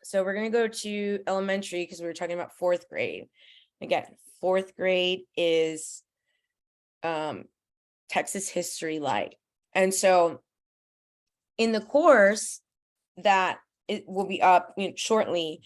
So we're going to go to elementary because we were talking about fourth grade. Again, fourth grade is Texas History Light. And so in the course that it will be up shortly,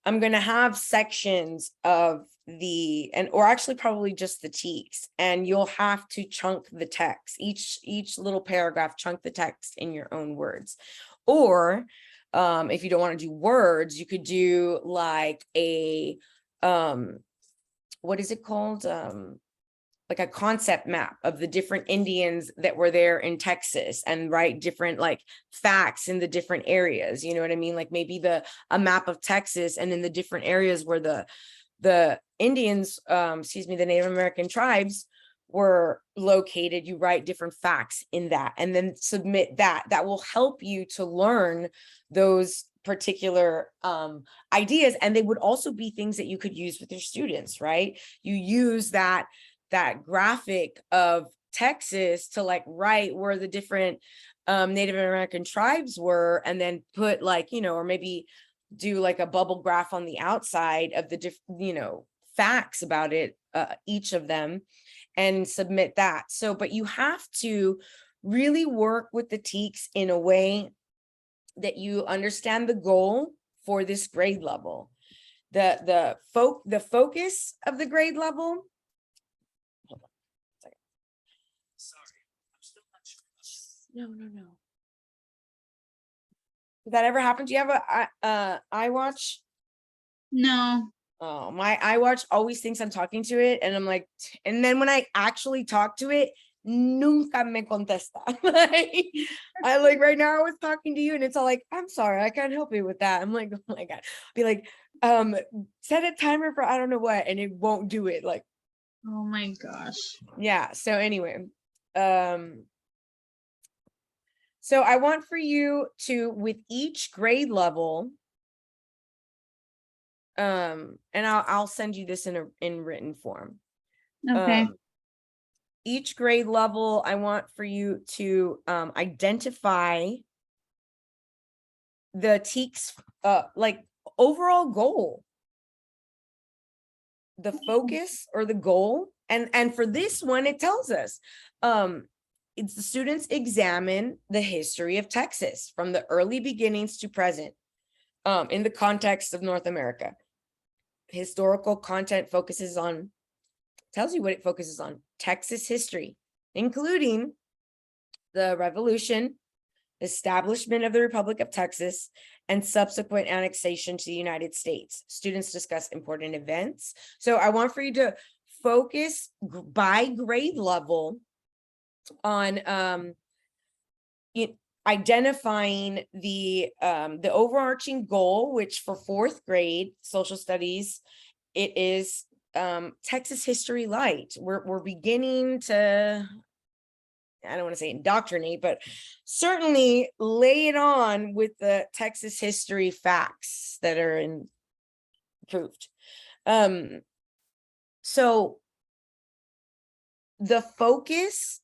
I'm going to have sections of or actually probably just the TEKS, and you'll have to chunk the text, each little paragraph, chunk the text in your own words. Or if you don't want to do words, you could do like a, what is it called? Like a concept map of the different Indians that were there in Texas, and write different like facts in the different areas. You know what I mean? Like maybe a map of Texas, and in the different areas where the Indians, the Native American tribes were located, you write different facts in that, and then submit that. That will help you to learn those particular ideas. And they would also be things that you could use with your students, right? You use that graphic of Texas to like write where the different Native American tribes were, and then put like, or maybe do like a bubble graph on the outside of the facts about it, each of them, and submit that. So, but you have to really work with the TEKS in a way that you understand the goal for this grade level. The focus of the grade level. Hold on a second. Sorry, I'm still not sure. No. Did that ever happen? Do you have a iWatch? No. Oh, my iWatch always thinks I'm talking to it, and I'm like, and then when I actually talk to it, nunca me contesta. I like right now I was talking to you, and it's all like, I'm sorry, I can't help you with that. I'm like, oh my God. Be like, set a timer for I don't know what, and it won't do it. Like, oh my gosh. Yeah. So anyway, so I want for you to, with each grade level, and I'll send you this in written form. Okay. Each grade level, I want for you to identify the TEKS like overall goal, the focus or the goal. And for this one, it tells us it's the students examine the history of Texas from the early beginnings to present in the context of North America. Historical content tells you what it focuses on: Texas history, including the Revolution, establishment of the Republic of Texas, and subsequent annexation to the United States. Students discuss important events. So I want for you to focus by grade level on identifying the overarching goal, which for fourth grade social studies, it is Texas History Light. We're beginning to, I don't want to say indoctrinate, but certainly lay it on with the Texas history facts that are improved. So the focus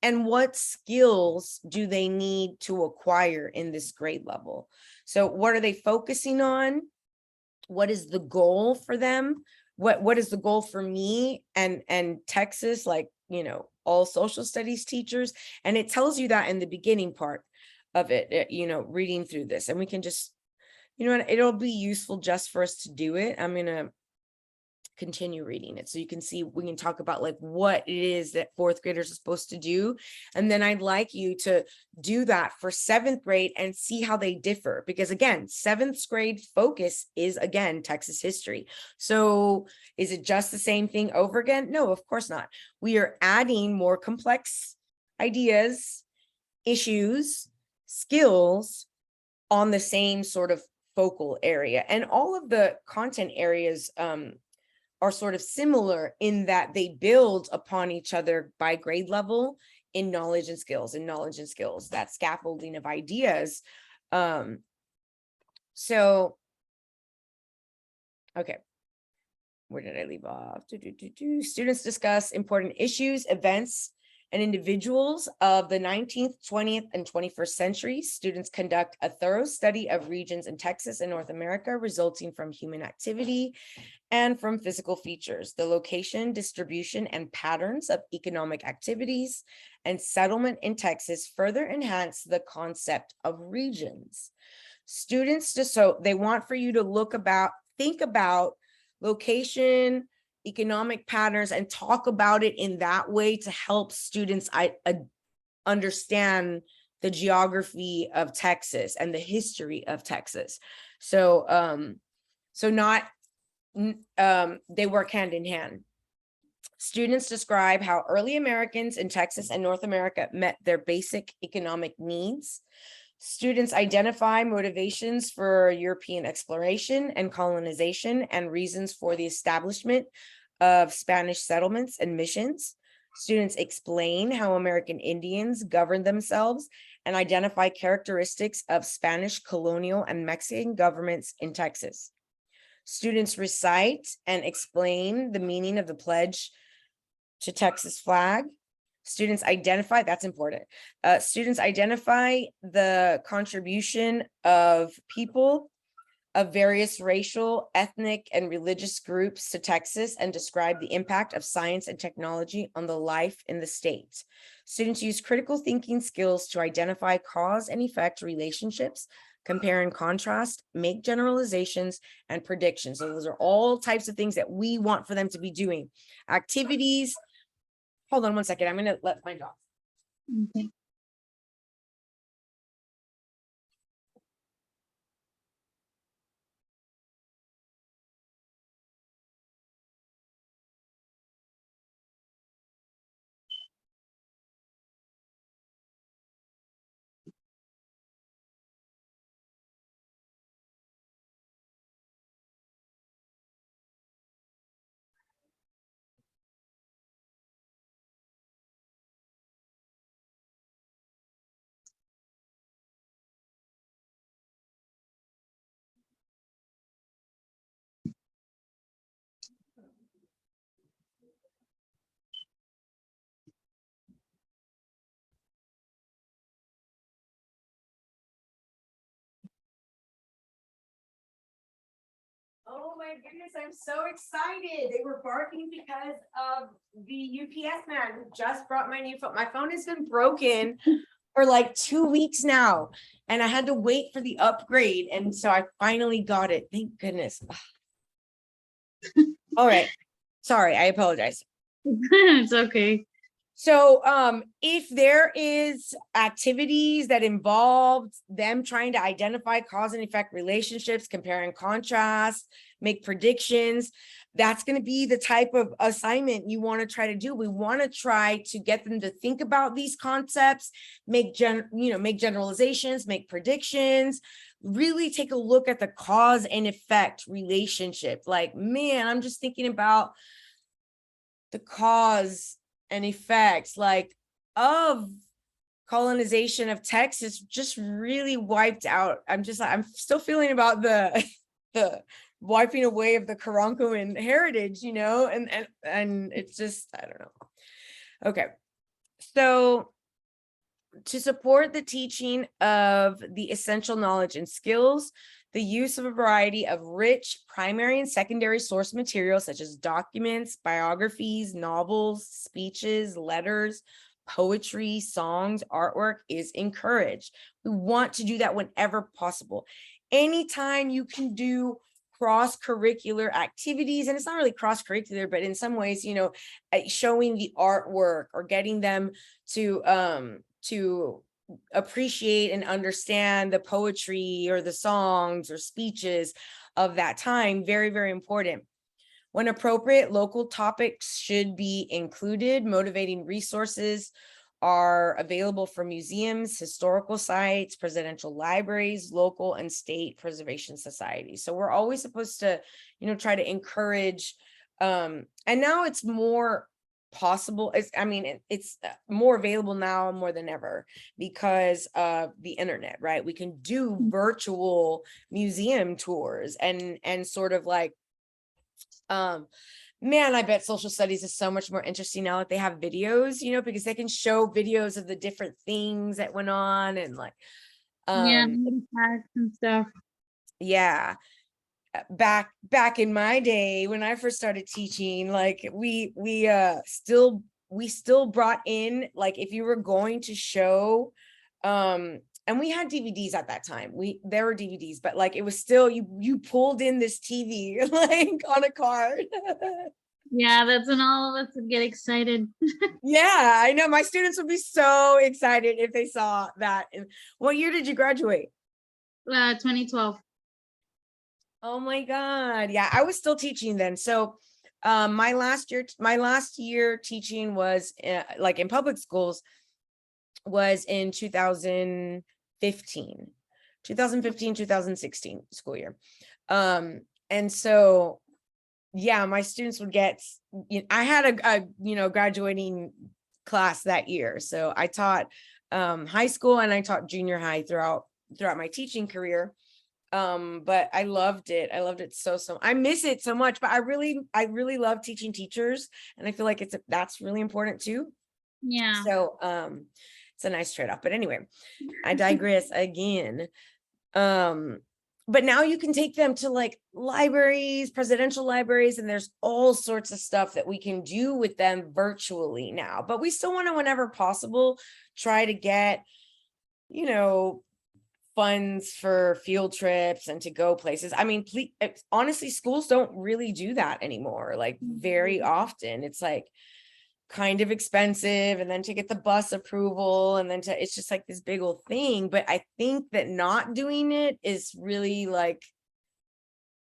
and what skills do they need to acquire in this grade level? So what are they focusing on? What is the goal for them? What is the goal for me and Texas, like, all social studies teachers? And it tells you that in the beginning part of it, reading through this. And we can just, it'll be useful just for us to do it. I'm going to continue reading it so you can see, we can talk about like what it is that fourth graders are supposed to do. And then I'd like you to do that for seventh grade and see how they differ, because again, seventh grade focus is again Texas history. So is it just the same thing over again? No, of course not. We are adding more complex ideas, issues, skills on the same sort of focal area. And all of the content areas are sort of similar in that they build upon each other by grade level in knowledge and skills, that scaffolding of ideas. So, okay, where did I leave off? Students discuss important issues, events, and individuals of the 19th, 20th, and 21st centuries. Students conduct a thorough study of regions in Texas and North America resulting from human activity and from physical features, the location, distribution, and patterns of economic activities and settlement in Texas further enhance the concept of regions. Students so they want for you to think about location, economic patterns, and talk about it in that way to help students understand the geography of Texas and the history of Texas. So they work hand in hand. Students describe how early Americans in Texas and North America met their basic economic needs. Students identify motivations for European exploration and colonization and reasons for the establishment of Spanish settlements and missions. Students explain how American Indians governed themselves and identify characteristics of Spanish colonial and Mexican governments in Texas. Students recite and explain the meaning of the pledge to Texas flag. Students identify, that's important. Students identify the contribution of people of various racial, ethnic, and religious groups to Texas and describe the impact of science and technology on the life in the state. Students use critical thinking skills to identify cause and effect relationships, compare and contrast, make generalizations, and predictions. So those are all types of things that we want for them to be doing. Activities. Hold on one second. I'm going to let my dog. Okay. Oh my goodness, I'm so excited. They were barking because of the UPS man who just brought my new phone. My phone has been broken for like 2 weeks now, and I had to wait for the upgrade. And so I finally got it. Thank goodness. All right. Sorry, I apologize. It's okay. So if there is activities that involve them trying to identify cause and effect relationships, compare and contrast, make predictions, that's going to be the type of assignment you want to try to do. We want to try to get them to think about these concepts, make generalizations, make predictions, really take a look at the cause and effect relationship. Like, man, I'm just thinking about the cause and effects like of colonization of Texas just really wiped out. I'm still feeling about the wiping away of the Karankawan heritage, and it's just, I don't know. Okay. So to support the teaching of the essential knowledge and skills, the use of a variety of rich primary and secondary source materials such as documents, biographies, novels, speeches, letters, poetry, songs, artwork is encouraged. We want to do that whenever possible. Anytime you can do cross-curricular activities, and it's not really cross-curricular, but in some ways, showing the artwork or getting them to appreciate and understand the poetry or the songs or speeches of that time. Very, very important. When appropriate, local topics should be included. Motivating resources are available for museums, historical sites, presidential libraries, local and state preservation societies. So we're always supposed to, try to encourage, and now it's more possible. It's more available now more than ever because of the internet, right? We can do virtual museum tours and sort of like man, I bet social studies is so much more interesting now that they have videos, because they can show videos of the different things that went on and like, Yeah, um, facts and stuff. yeah. Back in my day when I first started teaching, like we still brought in, like, if you were going to show, and we had DVDs at that time. There were DVDs, but like it was still you pulled in this TV like on a card. Yeah, that's when all of us would get excited. Yeah, I know my students would be so excited if they saw that. And what year did you graduate? 2012. Oh my God. Yeah, I was still teaching then. So my last year teaching was like in public schools was in 2015, 2016 school year. And so yeah, my students would get, I had a graduating class that year. So I taught high school and I taught junior high throughout my teaching career. But I loved it. I loved it so I miss it so much, but I really love teaching teachers, and I feel like that's really important too. Yeah. So it's a nice trade-off. But anyway, I digress again. But now you can take them to like libraries, presidential libraries, and there's all sorts of stuff that we can do with them virtually now. But we still want to, whenever possible, try to get, funds for field trips and to go places. I mean, honestly, schools don't really do that anymore. Like very often it's like kind of expensive, and then to get the bus approval, and then it's just like this big old thing. But I think that not doing it is really like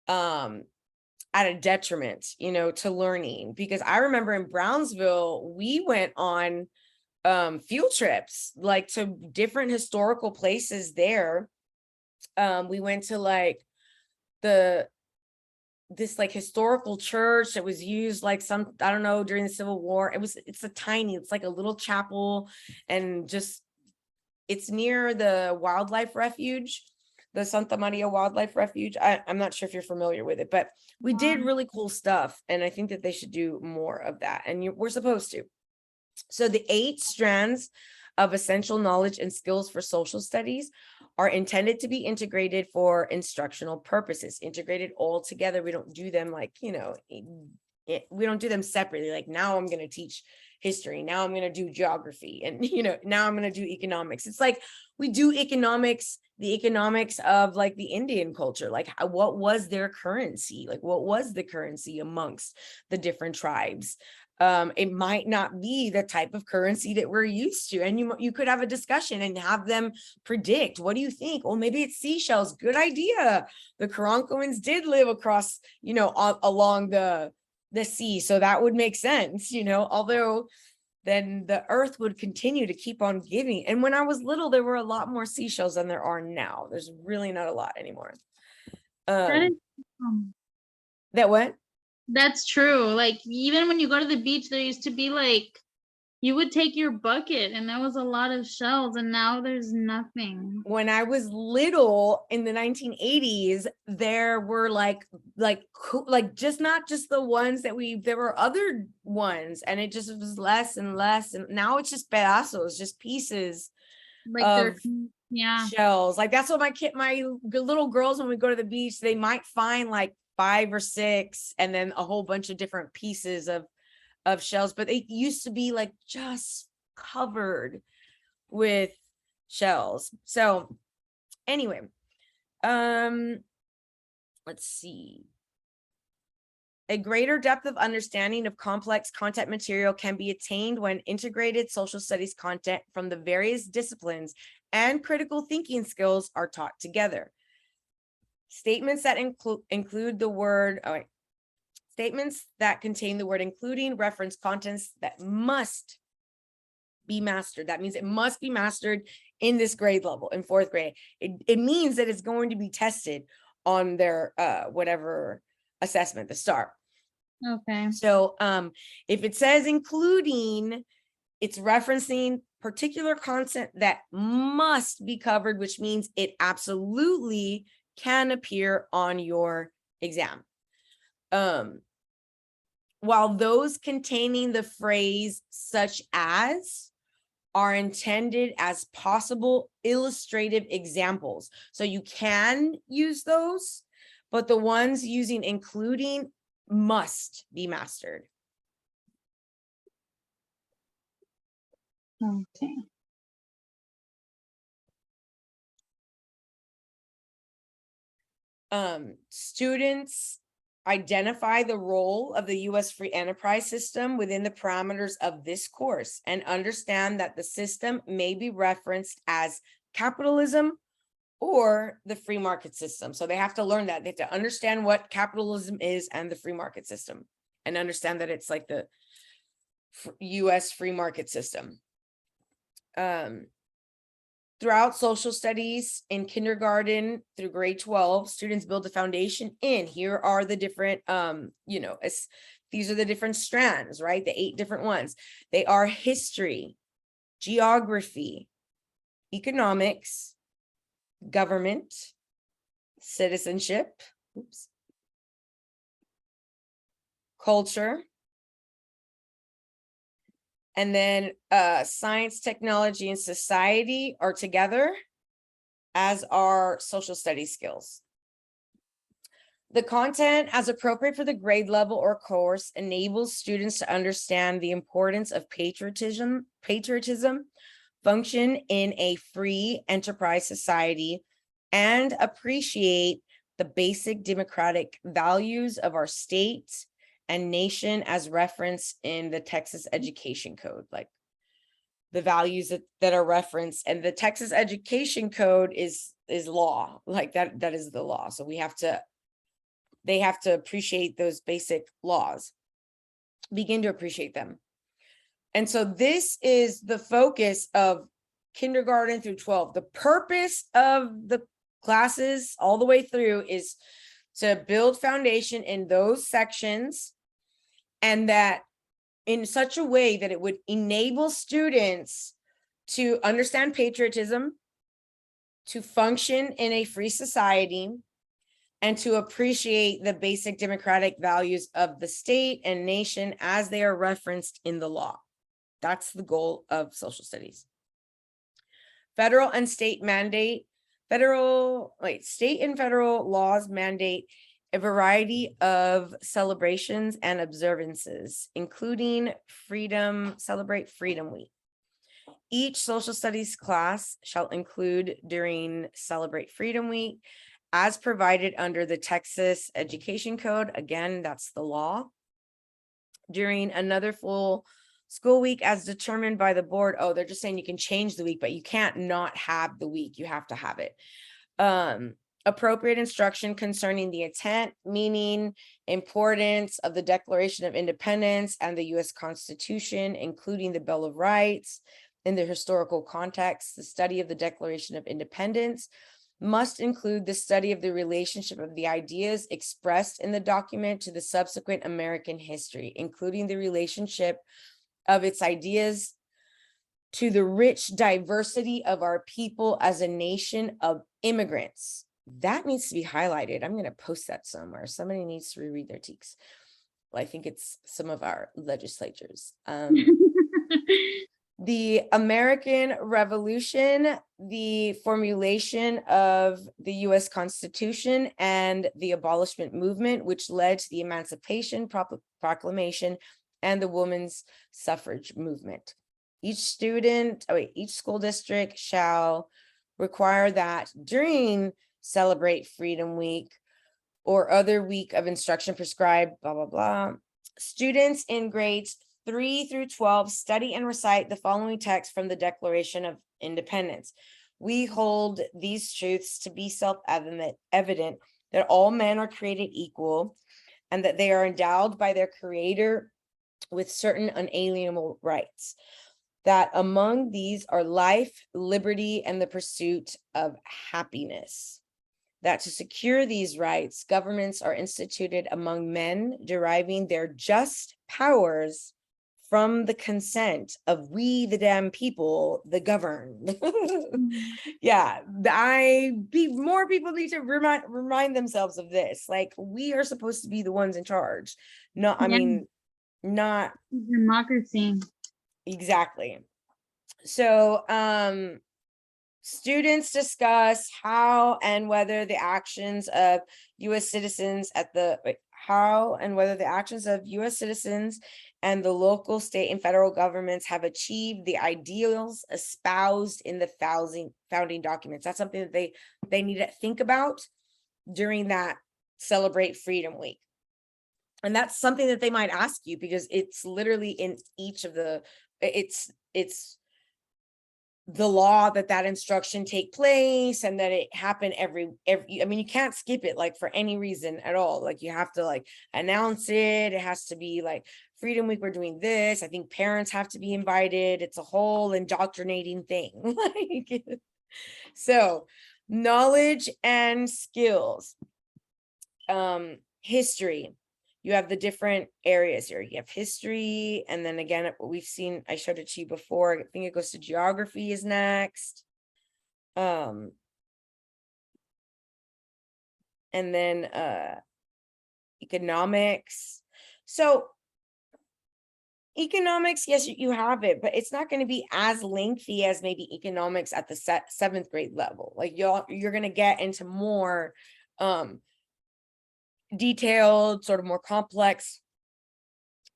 at a detriment, to learning. Because I remember in Brownsville, we went on field trips, like to different historical places there. We went to like this like historical church that was used like I don't know, during the Civil War. It's like a little chapel, and just it's near the wildlife refuge, the Santa Maria Wildlife Refuge. I'm not sure if you're familiar with it, but we did really cool stuff, and I think that they should do more of that, and we're supposed to. So the 8 strands of essential knowledge and skills for social studies are intended to be integrated for instructional purposes, integrated all together. We don't do them like, we don't do them separately. Like now I'm going to teach history. Now I'm going to do geography. And, now I'm going to do economics. It's like we do economics, the economics of like the Indian culture. Like what was their currency? Like what was the currency amongst the different tribes? It might not be the type of currency that we're used to, and you could have a discussion and have them predict, what do you think? Well, maybe it's seashells. Good idea. The Karankoans did live across, along the sea, so that would make sense, although then the earth would continue to keep on giving. And when I was little, there were a lot more seashells than there are now. There's really not a lot anymore. That What? That's true. Like even when you go to the beach, there used to be like you would take your bucket and there was a lot of shells, and now there's nothing. When I was little in the 1980s, there were like just not just the ones that there were other ones, and it just was less and less. And now it's just pedazos, just pieces Like of yeah. shells. Like that's what my little girls, when we go to the beach, they might find like 5 or 6, and then a whole bunch of different pieces of shells. But it used to be like just covered with shells. So anyway, let's see. A greater depth of understanding of complex content material can be attained when integrated social studies content from the various disciplines and critical thinking skills are taught together. Statements that include the word, statements that contain the word including reference contents that must be mastered. That means it must be mastered in this grade level, in 4th grade. It means that it's going to be tested on their whatever assessment, the STAR. Okay. So if it says including, it's referencing particular content that must be covered, which means it absolutely can appear on your exam. while those containing the phrase such as are intended as possible illustrative examples. So you can use those, but the ones using including must be mastered. Okay. Students identify the role of the U.S. free enterprise system within the parameters of this course and understand that the system may be referenced as capitalism or the free market system. So they have to learn that. They have to understand what capitalism is and the free market system, and understand that it's like the U.S. free market system. Throughout social studies in kindergarten through grade 12, students build a foundation in. Here are the different, these are the different strands, right? The 8 different ones. They are history, geography, economics, government, citizenship, culture, and then science, technology, and society are together, as are social studies skills. The content, as appropriate for the grade level or course, enables students to understand the importance of patriotism, function in a free enterprise society, and appreciate the basic democratic values of our state and nation as referenced in the Texas Education Code, like the values that are referenced. And the Texas Education Code is law, like that is the law. So they have to appreciate those basic laws, begin to appreciate them. And so this is the focus of kindergarten through 12. The purpose of the classes all the way through is to build foundation in those sections, and that in such a way that it would enable students to understand patriotism, to function in a free society, and to appreciate the basic democratic values of the state and nation as they are referenced in the law. That's the goal of social studies. Federal and state mandate, state and federal laws mandate a variety of celebrations and observances, including Celebrate Freedom Week. Each social studies class shall include during Celebrate Freedom Week, as provided under the Texas Education Code, again, that's the law, during another full school week as determined by the board. Oh, they're just saying you can change the week, but you can't not have the week. You have to have it. Appropriate instruction concerning the intent, meaning, importance of the Declaration of Independence and the U.S. Constitution, including the Bill of Rights in the historical context. The study of the Declaration of Independence must include the study of the relationship of the ideas expressed in the document to the subsequent American history, including the relationship of its ideas to the rich diversity of our people as a nation of immigrants. That needs to be highlighted. I'm going to post that somewhere. Somebody needs to reread their TEKS. Well, I think it's some of our legislatures. The American Revolution, the formulation of the U.S. Constitution, and the abolishment movement, which led to the Emancipation Proclamation and the women's suffrage movement. Each school district shall require that during Celebrate Freedom Week or other week of instruction prescribed, blah, blah, blah, students in grades 3 through 12 study and recite the following text from the Declaration of Independence. We hold these truths to be self-evident that all men are created equal and that they are endowed by their Creator with certain unalienable rights, that among these are life, liberty, and the pursuit of happiness. That to secure these rights, governments are instituted among men, deriving their just powers from the consent of we the damn people, the governed. Yeah, more people need to remind themselves of this. Like, we are supposed to be the ones in charge. No, I mean, not democracy. exactly. So students discuss how and whether the actions of U.S. citizens and the local, state, and federal governments have achieved the ideals espoused in the founding documents. That's something that they need to think about during that Celebrate Freedom Week. And that's something that they might ask you, because it's literally in each of the, it's the law that instruction take place, and that it happen every, I mean, you can't skip it like for any reason at all. Like you have to like announce it. It has to be like Freedom Week, we're doing this. I think parents have to be invited. It's a whole indoctrinating thing. Like, so knowledge and skills, history. You have the different areas here. You have history, and then again, we've seen, I showed it to you before. I think it goes to geography is next. And then economics. So economics, yes, you have it, but it's not going to be as lengthy as maybe economics at the seventh grade level. Like you're going to get into more detailed, sort of more complex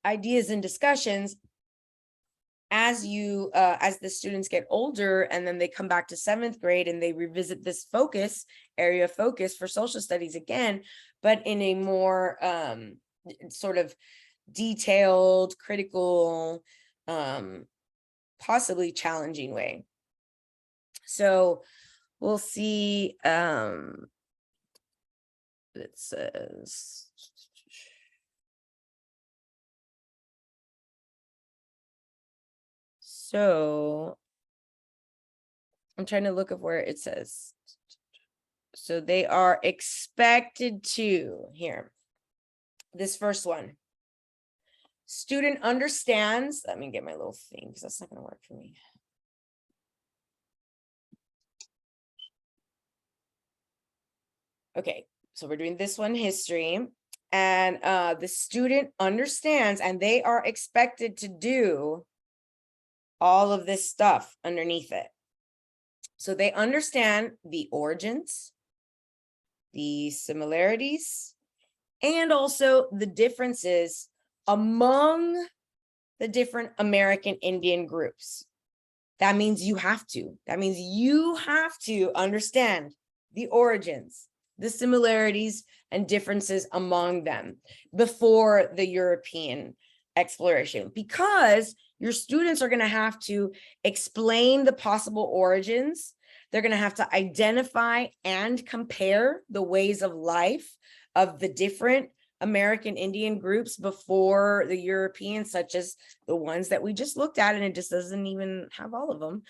ideas and discussions as as the students get older, and then they come back to seventh grade and they revisit this area of focus for social studies again, but in a more sort of detailed, critical, possibly challenging way. So we'll see. It says, so I'm trying to look at where it says, so they are expected to, here, this first one, student understands, let me get my little thing because that's not going to work for me. Okay, so we're doing this one, history, and the student understands, and they are expected to do all of this stuff underneath it. So they understand the origins, the similarities, and also the differences among the different American Indian groups. That means you have to. That means you have to understand the origins, the similarities, and differences among them before the European exploration, because your students are going to have to explain the possible origins. They're going to have to identify and compare the ways of life of the different American Indian groups before the Europeans, such as the ones that we just looked at, and it just doesn't even have all of them.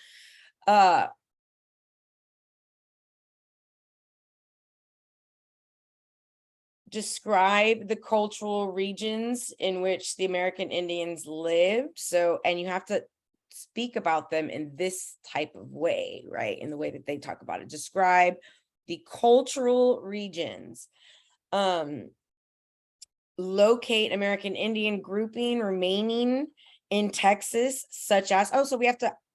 Describe the cultural regions in which the American Indians lived. So, and you have to speak about them in this type of way, right? In the way that they talk about it. Describe the cultural regions. Locate American Indian grouping remaining in Texas, such as, oh, so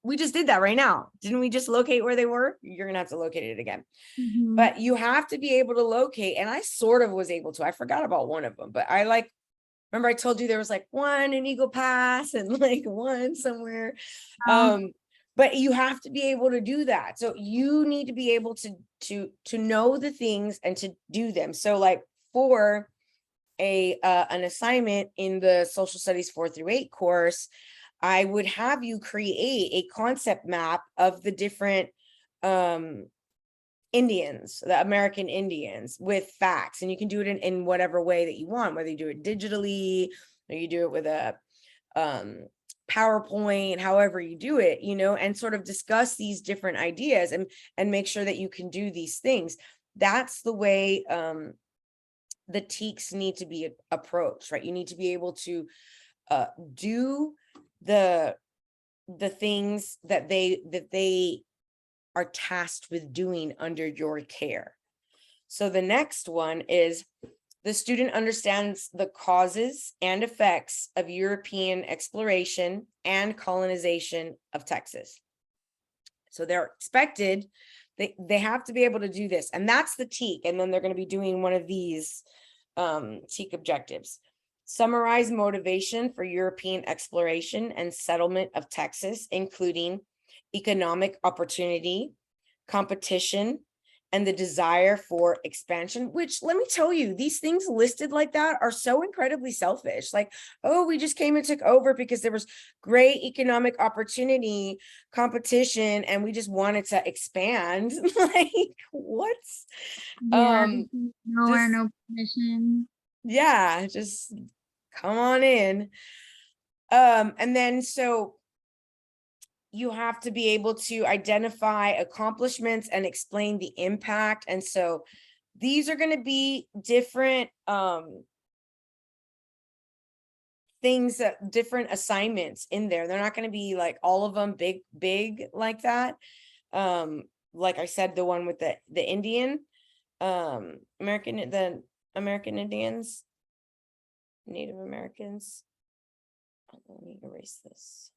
we just did that right now. Didn't we just locate where they were? You're gonna have to locate it again. Mm-hmm. But you have to be able to locate, and I sort of was able to. I forgot about one of them, but I remember I told you there was like one in Eagle Pass and like one somewhere. But you have to be able to do that. So you need to be able to know the things and to do them. So like for an assignment in the social studies 4 through 8 course, I would have you create a concept map of the different Indians, the American Indians, with facts. And you can do it in whatever way that you want, whether you do it digitally or you do it with a PowerPoint, however you do it, and sort of discuss these different ideas and make sure that you can do these things. That's the way the TEKS need to be approached, right? You need to be able to do the things that they are tasked with doing under your care. So the next one is the student understands the causes and effects of European exploration and colonization of Texas. So they're expected, they have to be able to do this. And that's the TEK. And then they're going to be doing one of these TEK objectives. Summarize motivation for European exploration and settlement of Texas, including economic opportunity, competition, and the desire for expansion, which, let me tell you, these things listed like that are so incredibly selfish. Like, oh, we just came and took over because there was great economic opportunity, competition, and we just wanted to expand. Like, what? Yeah, nowhere, Just, no permission. yeah, just come on in. And then so you have to be able to identify accomplishments and explain the impact. And so these are going to be different things, that different assignments in there. They're not going to be like all of them big like that. Like I said, the one with the Indian the American Indians, Native Americans. Let me erase this.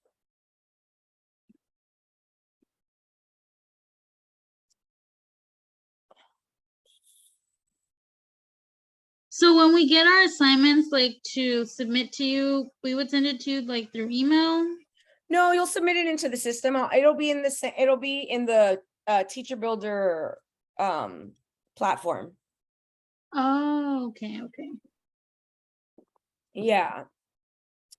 So when we get our assignments, like to submit to you, we would send it to you like through email. No, you'll submit it into the system. It'll be in the teacher builder platform. Oh, okay. Yeah.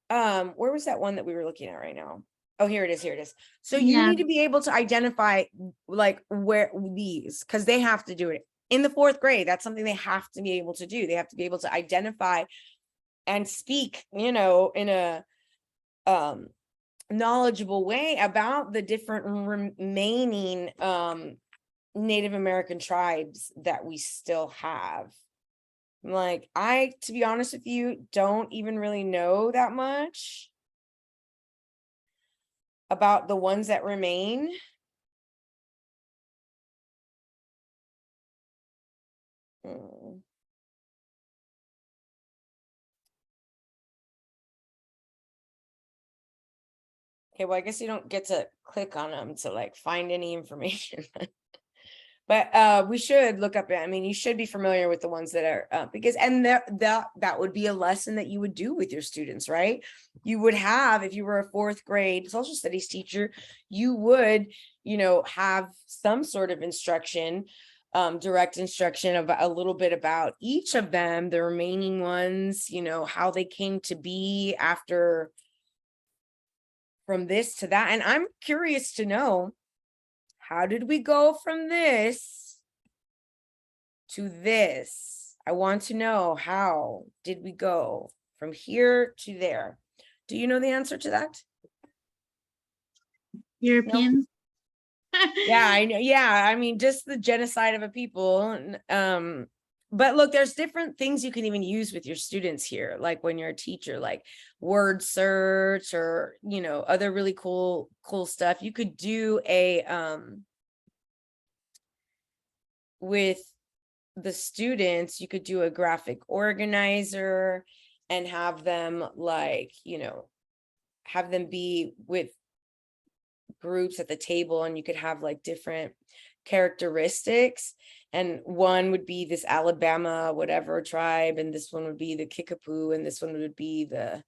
Where was that one that we were looking at right now? Oh, here it is. So you Yeah. need to be able to identify like where these, because they have to do it in the 4th grade. That's something they have to be able to do. They have to be able to identify and speak, in a knowledgeable way about the different remaining Native American tribes that we still have. Like, to be honest with you, don't even really know that much about the ones that remain. Okay, well, I guess you don't get to click on them to like find any information. But we should look up, I mean, you should be familiar with the ones that are because, and that would be a lesson that you would do with your students, right? You would have, if you were a 4th grade social studies teacher, you would, have some sort of instruction, direct instruction about a little bit about each of them, the remaining ones, how they came to be after, from this to that. And I'm curious to know, how did we go from this to this? I want to know, how did we go from here to there? Do you know the answer to that? Europeans. Yeah, I know. Yeah, I mean, just the genocide of a people. But look, there's different things you can even use with your students here, like when you're a teacher, like word search or other really cool stuff. You could do with the students, you could do a graphic organizer and have them have them be with groups at the table, and you could have like different characteristics, and one would be this Alabama whatever tribe, and this one would be the Kickapoo, and this one would be the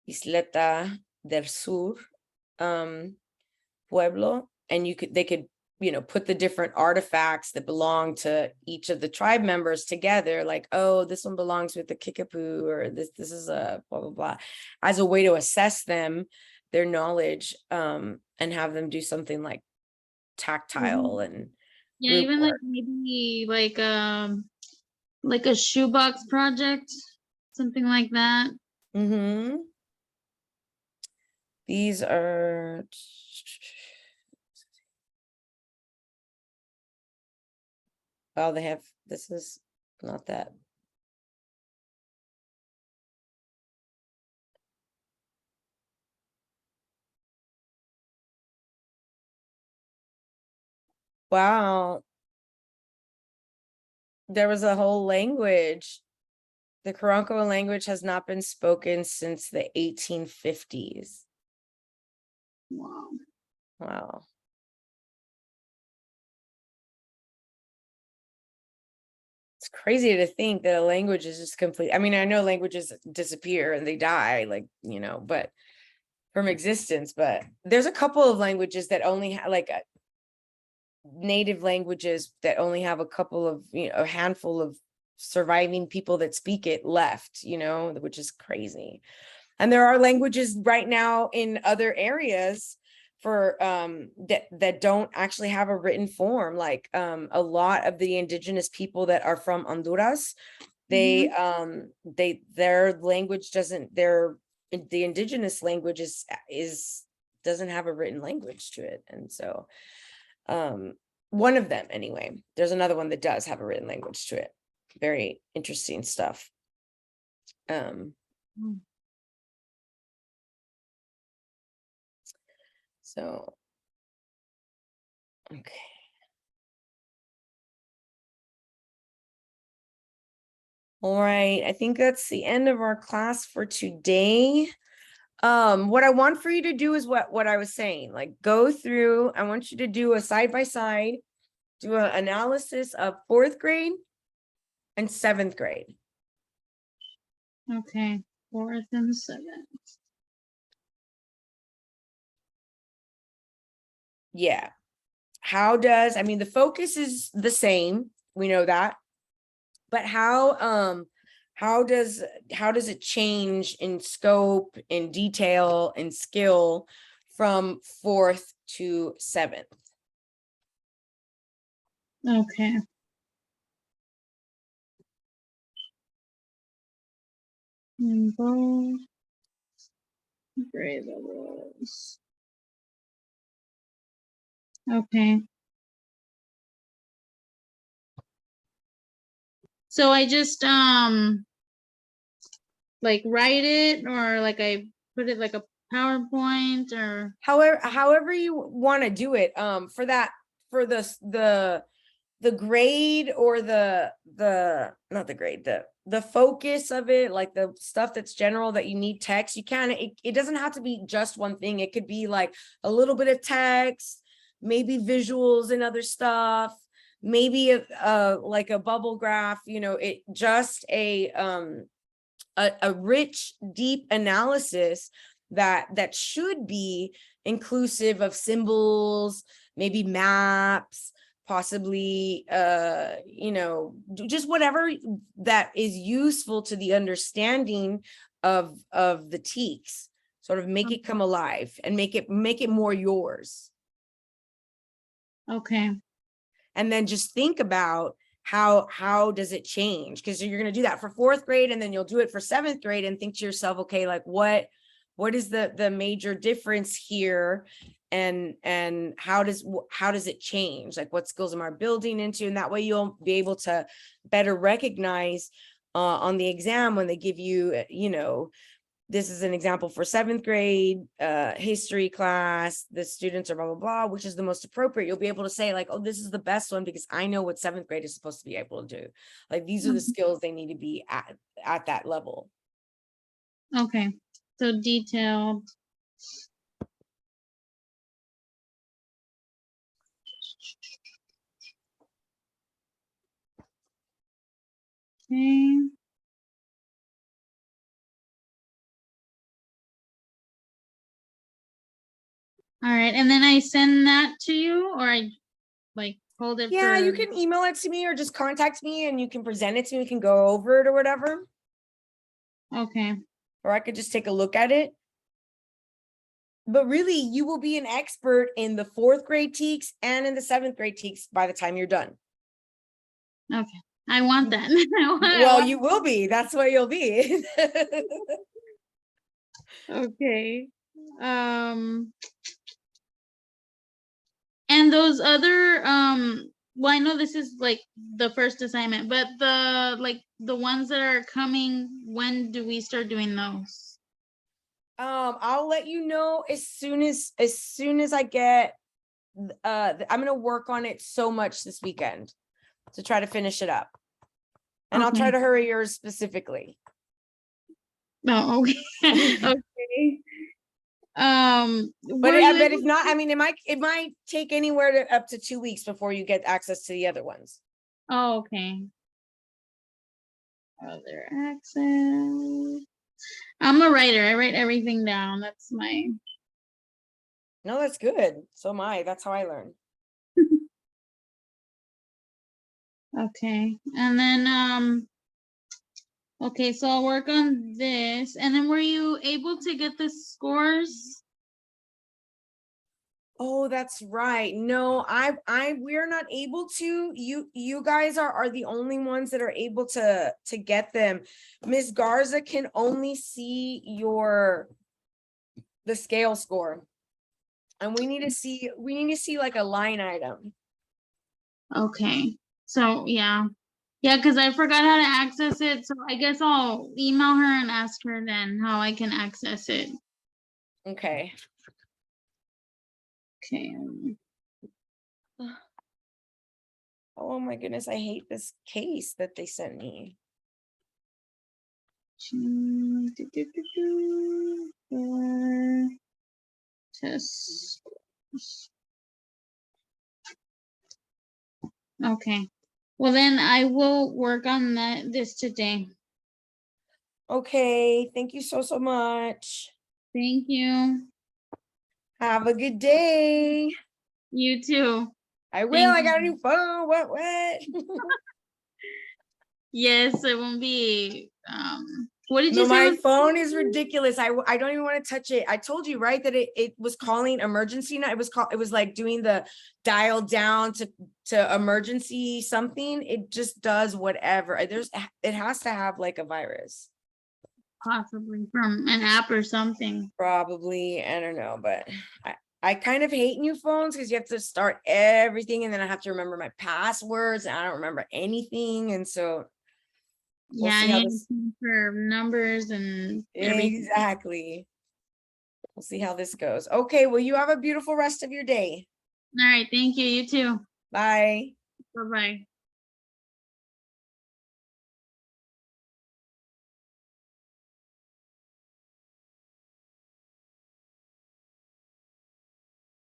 Isleta del Sur pueblo, and they could put the different artifacts that belong to each of the tribe members together, like, oh, this one belongs with the Kickapoo, or this is a blah blah blah, as a way to assess them, their knowledge, and have them do something like tactile and Yeah, even like maybe like a shoebox project, something like that. These are they have, this is not that. Wow. There was a whole language The Karankawa language has not been spoken since the 1850s. Wow. Wow. It's crazy to think that a language is just complete. I mean, I know languages disappear and they die, like, you know, but from existence, but there's a couple of languages that only have like native languages that only have a couple of, you know, a handful of surviving people that speak it left, you know, which is crazy. And there are languages right now in other areas for that don't actually have a written form, like a lot of the indigenous people that are from Honduras, they their language doesn't, the indigenous language is doesn't have a written language to it. And so one of them anyway, there's another one that does have a written language to it. Very interesting stuff. So, okay. All right, I think that's the end of our class for today. What I want for you to do is what I was saying, like go through, I want you to do a side-by-side, do an analysis of 4th grade and 7th grade. Okay, 4th and 7th. Yeah. How does, I mean, the focus is the same, we know that, but how does it change in scope, in detail, in skill from 4th to 7th? Okay. In both grade levels. Okay. So I just like write it, or like I put it like a PowerPoint, or However you want to do it. For that, for the grade, or the not the grade, the focus of it, like the stuff that's general that you need text, you can, it doesn't have to be just one thing. It could be like a little bit of text, maybe visuals and other stuff, maybe like a bubble graph, you know, it just a rich, deep analysis that should be inclusive of symbols, maybe maps, possibly you know, just whatever that is useful to the understanding of the TEKS. Sort of make it come alive and make it more yours. okay. And then just think about how does it change, because you're going to do that for 4th grade, and then you'll do it for 7th grade, and think to yourself, okay, like what is the major difference here, and how does it change, like what skills am I building into? And that way you'll be able to better recognize on the exam when they give you, you know, this is an example for 7th grade history class, the students are blah, blah, blah, which is the most appropriate. You'll be able to say like, oh, this is the best one because I know what 7th grade is supposed to be able to do. Like, these are the skills they need to be at that level. Okay, so detailed. Okay. All right, and then I send that to you, or I like hold it Yeah, for... you can email it to me or just contact me and you can present it to me. We can go over it or whatever. Okay. Or I could just take a look at it. But really, you will be an expert in the 4th grade TEKS and in the 7th grade TEKS by the time you're done. Okay, I want that. Well, you will be. That's what you'll be. Okay. And those other well, I know this is like the first assignment, but the ones that are coming, when do we start doing those? I'll let you know as soon as I get I'm gonna work on it so much this weekend to try to finish it up. And I'll try Okay. to hurry yours specifically. No, okay. Okay. But Were you but able if not, I mean, it might take anywhere to up to 2 weeks before you get access to the other ones. Oh, okay. Other access. I'm a writer. I write everything down. That's my. No, that's good. So am I. That's how I learn. Okay. And then, okay, so I'll work on this. And then were you able to get the scores? Oh, that's right. No, we're not able to. You guys are the only ones that are able to get them. Miss Garza can only see the scale score. And we need to see like a line item. Okay. So yeah. Yeah, because I forgot how to access it. So I guess I'll email her and ask her then how I can access it. Okay. Okay. Oh my goodness, I hate this case that they sent me. For test. Okay. Well, then I will work on this today. Okay, thank you so much. Thank you. Have a good day. You too. I will. Thank I got a you. new phone. What? Yes, it won't be. What did No, you say? my Was phone is ridiculous. I don't even want to touch it. I told you, right, that it was calling emergency. It was like doing the dial down to emergency something. It just does whatever. It has to have like a virus. possibly from an app or something? Probably, I don't know, but I kind of hate new phones because you have to start everything and then I have to remember my passwords and I don't remember anything. And so we'll Yeah, I see how need this for numbers and everything. exactly. We'll see how this goes. Okay, well, you have a beautiful rest of your day. All right, thank you. You too. Bye. Bye-bye.